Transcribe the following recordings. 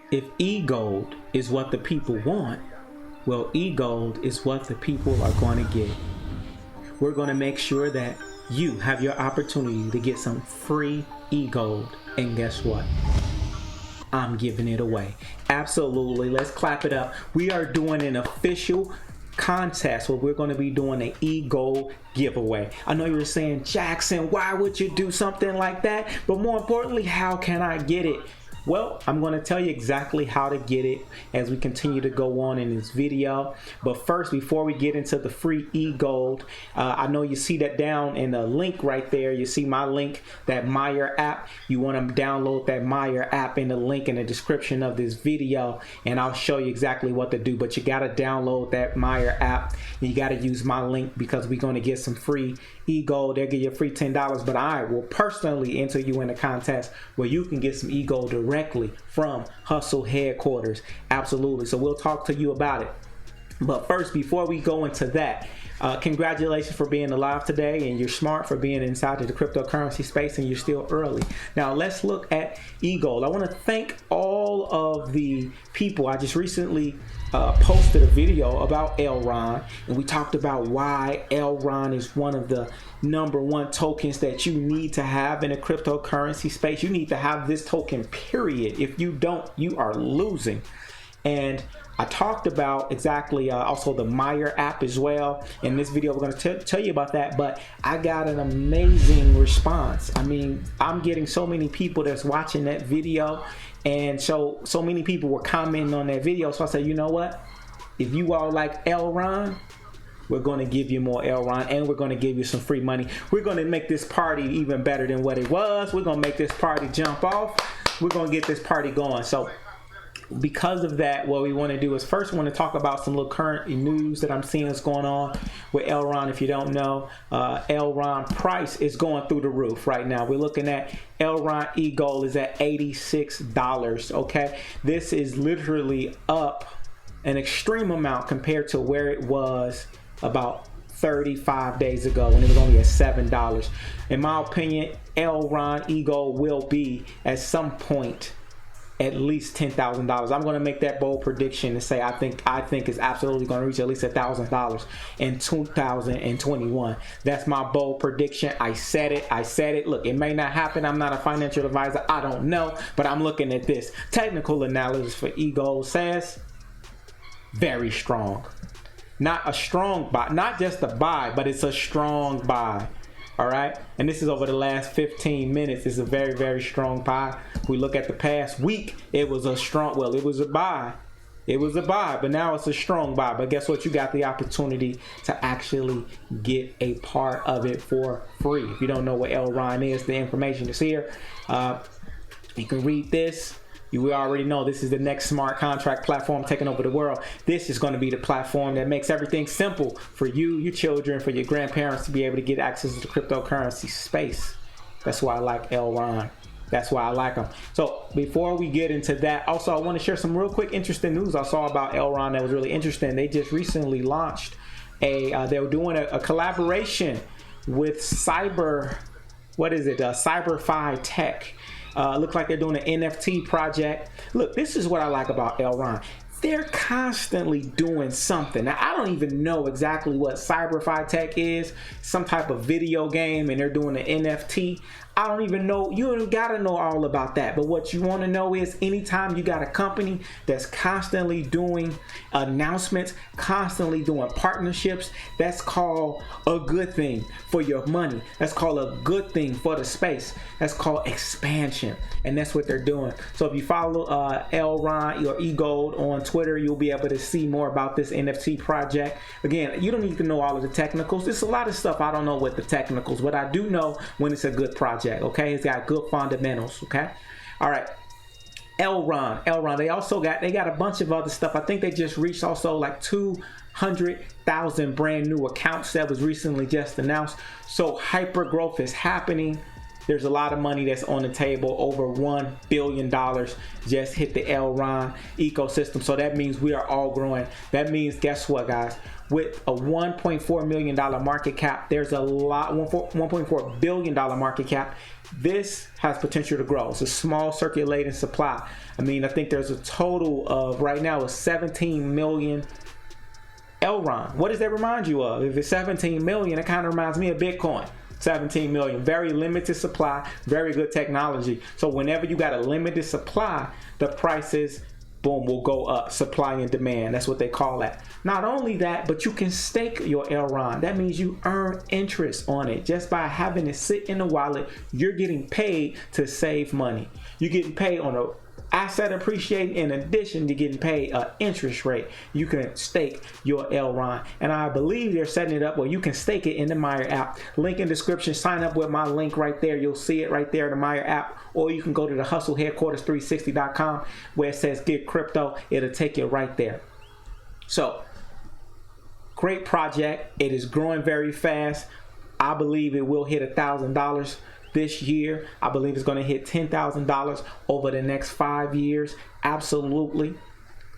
If e-gold is what the people want, well, e-gold is what the people are going to get. We're going to make sure that you have your opportunity to get some free e-gold. And guess what? I'm giving it away. Absolutely. Let's clap it up. We are doing an official contest where we're going to be doing an e-gold giveaway. I know you were saying, Jackson, why would you do something like that? But more importantly, how can I get it? Well, I'm going to tell you exactly how to get it as we continue to go on in this video. But first, before we get into the free e-gold, I know you see that down in the link right there. You see my link, that Meyer app. You want to download that Meyer app in the link in the description of this video, and I'll show you exactly what to do. But you got to download that Meyer app, and you got to use my link because we're going to get some free e-gold. They'll give you a free $10, but I will personally enter you in a contest where you can get some e-gold directly from Hustle Headquarters. Absolutely. So we'll talk to you about it. But first, before we go into that, congratulations for being alive today, and you're smart for being inside of the cryptocurrency space, and you're still early. Now let's look at e-gold. I want to thank all of the people. I just recently posted a video about Elrond, and we talked about why Elrond is one of the #1 tokens that you need to have in a cryptocurrency space. You need to have this token, period. If you don't, you are losing. And I talked about exactly also the Meyer app as well. In this video, we're going to tell you about that, but I got an amazing response. I mean, I'm getting so many people that's watching that video, and so many people were commenting on that video. So I said, you know what? If you all like Elrond, we're going to give you more Elrond, and we're going to give you some free money. We're going to make this party even better than what it was. We're going to make this party jump off. We're going to get this party going. So because of that, what we want to do is first we want to talk about some little current news that I'm seeing is going on with Elrond. If you don't know, Elrond price is going through the roof right now. We're looking at Elrond e-gold is at $86. Okay, this is literally up an extreme amount compared to where it was about 35 days ago when it was only at $7. In my opinion, Elrond e-gold will be at some point at least $10,000. I'm going to make that bold prediction and say I think it's absolutely going to reach at least $1,000 in 2021. That's my bold prediction. I said it. Look, it may not happen. I'm not a financial advisor. I don't know, but I'm looking at this. Technical analysis for e-gold says very strong. Not a strong buy, not just a buy, but it's a strong buy. All right, and this is over the last 15 minutes. It's a very, very strong buy. If we look at the past week, it was a strong, well, it was a buy. It was a buy, but now it's a strong buy. But guess what? You got the opportunity to actually get a part of it for free. If you don't know what Elrond is, the information is here. You can read this. We already know this is the next smart contract platform taking over the world. This is going to be the platform that makes everything simple for you, your children, for your grandparents to be able to get access to the cryptocurrency space. That's why I like Elrond. That's why I like them. So before we get into that, also I want to share some real quick interesting news I saw about Elrond that was really interesting. They just recently launched they were doing a collaboration with CyberFi Tech. Looks like they're doing an NFT project. Look, this is what I like about Elrond. They're constantly doing something. Now, I don't even know exactly what CyberFi Tech is. Some type of video game, and they're doing an NFT. I don't even know. You don't gotta know all about that. But what you want to know is anytime you got a company that's constantly doing announcements, constantly doing partnerships, that's called a good thing for your money. That's called a good thing for the space. That's called expansion. And that's what they're doing. So if you follow Elrond or e-gold on Twitter, you'll be able to see more about this NFT project. Again, you don't need to know all of the technicals. There's a lot of stuff I don't know what the technicals, but I do know when it's a good project. Okay, it's got good fundamentals. Okay, all right. Elrond. They got a bunch of other stuff. I think they just reached also like 200,000 brand new accounts that was recently just announced. So hyper growth is happening. There's a lot of money that's on the table. Over $1 billion just hit the Elrond ecosystem. So that means we are all growing. That means, guess what, guys? With a $1.4 million market cap, there's a lot, $1.4 billion market cap. This has potential to grow. It's a small circulating supply. I mean, I think there's a total of, right now, is 17 million Elrond. What does that remind you of? If it's 17 million, it kind of reminds me of Bitcoin. 17 million, very limited supply, very good technology. So whenever you got a limited supply, the prices, boom, will go up. Supply and demand, that's what they call that. Not only that, but you can stake your Elrond. That means you earn interest on it. Just by having it sit in the wallet, you're getting paid to save money. You're getting paid on a asset appreciate. In addition to getting paid an interest rate, you can stake your Elrond. And I believe they're setting it up where you can stake it in the Myer app. Link in description. Sign up with my link right there. You'll see it right there in the Myer app. Or you can go to the HustleHeadquarters360.com where it says get crypto. It'll take you right there. So, great project. It is growing very fast. I believe it will hit $1,000 this year. I believe it's going to hit $10,000 over the next 5 years. Absolutely.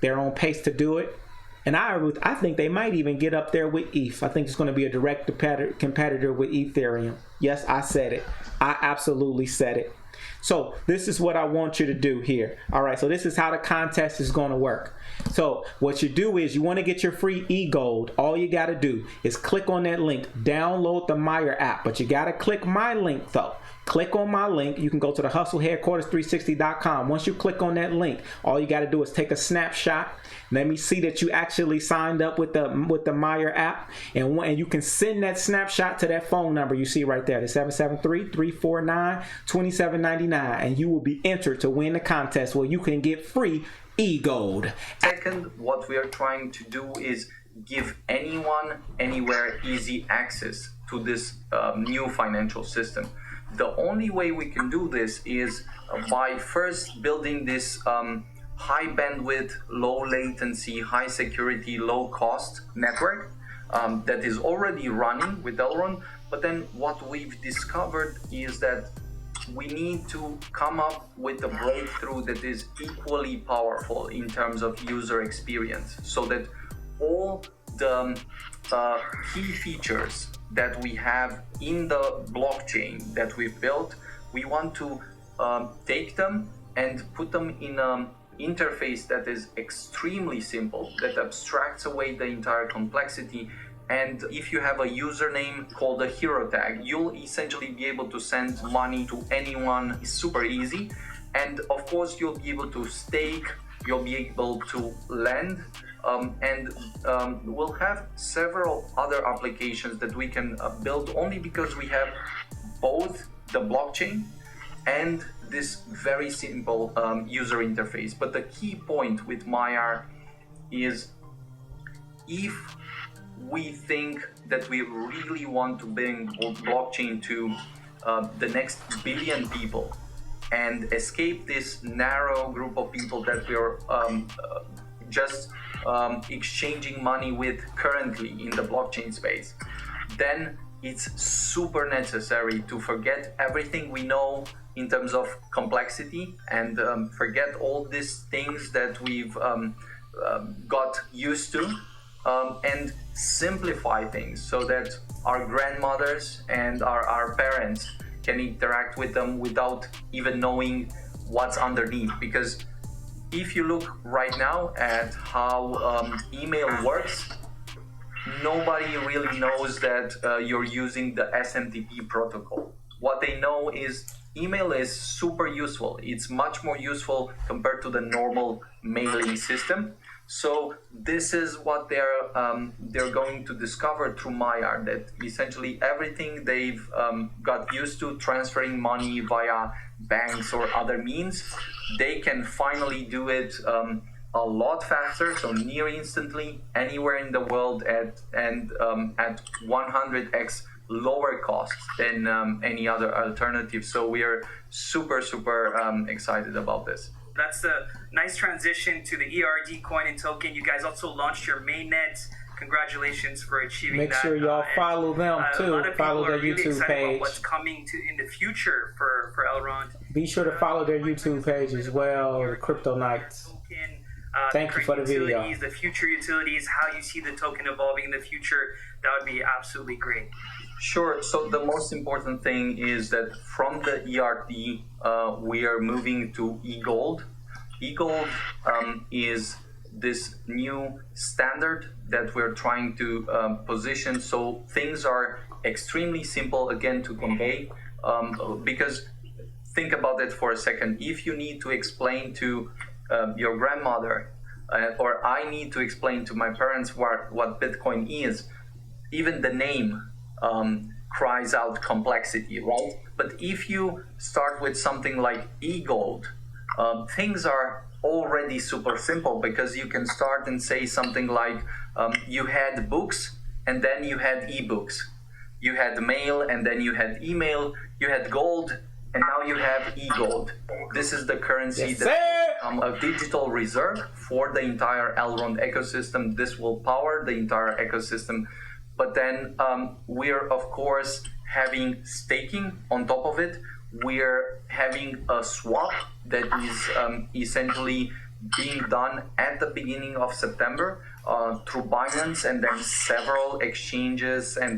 They're on pace to do it. And I think they might even get up there with ETH. I think it's going to be a direct competitor with Ethereum. Yes, I said it. I absolutely said it. So this is what I want you to do here. All right, so this is how the contest is going to work. So what you do is you want to get your free eGold. All you got to do is click on that link, download the Myer app, but you got to click my link though. Click on my link. You can go to the HustleHeadquarters360.com. Once you click on that link, all you got to do is take a snapshot. Let me see that you actually signed up with the Myer app, and you can send that snapshot to that phone number you see right there, the 773-349-2799, and you will be entered to win the contest where you can get free eGold. Second, what we are trying to do is give anyone, anywhere, easy access to this new financial system. The only way we can do this is by first building this high bandwidth, low latency, high security, low cost network that is already running with Elrond. But then what we've discovered is that we need to come up with a breakthrough that is equally powerful in terms of user experience, so that all the key features that we have in the blockchain that we've built, we want to take them and put them in an interface that is extremely simple, that abstracts away the entire complexity. And if you have a username called a hero tag, you'll essentially be able to send money to anyone. It's super easy. And of course, you'll be able to stake, you'll be able to lend, and we'll have several other applications that we can build only because we have both the blockchain and this very simple user interface. But the key point with Myer is, if we think that we really want to bring blockchain to the next billion people and escape this narrow group of people that we are just exchanging money with currently in the blockchain space, then it's super necessary to forget everything we know in terms of complexity and forget all these things that we've got used to, and simplify things so that our grandmothers and our parents can interact with them without even knowing what's underneath. Because if you look right now at how email works, nobody really knows that you're using the SMTP protocol. What they know is email is super useful. It's much more useful compared to the normal mailing system. So this is what they're going to discover through Myer, that essentially everything they've got used to transferring money via banks or other means, they can finally do it a lot faster, so near instantly, anywhere in the world at 100x lower cost than any other alternative. So we are super excited about this. That's the nice transition to the ERD coin and token. You guys also launched your mainnet congratulations for achieving Make that. sure y'all And, follow them a too. lot of Follow people their are really YouTube excited about page. what's coming in the future for Elrond. Be sure to follow their YouTube page as well, the Crypto Knights. Token, Thank you for the video. utilities, the future utilities, how you see the token evolving in the future. That would be absolutely great. Sure. So the most important thing is that from the ERD, we are moving to eGold. eGold is this new standard that we're trying to position, so things are extremely simple again to convey, because think about it for a second. If you need to explain to your grandmother or I need to explain to my parents what Bitcoin is, even the name cries out complexity, right? But if you start with something like eGold, things are already super simple, because you can start and say something like you had books and then you had ebooks, you had mail and then you had email, you had gold and now you have eGold. This is the currency that a digital reserve for the entire Elrond ecosystem. This will power the entire ecosystem. But then we're of course having staking on top of it. We're having a swap that is essentially being done at the beginning of September through Binance, and then several exchanges and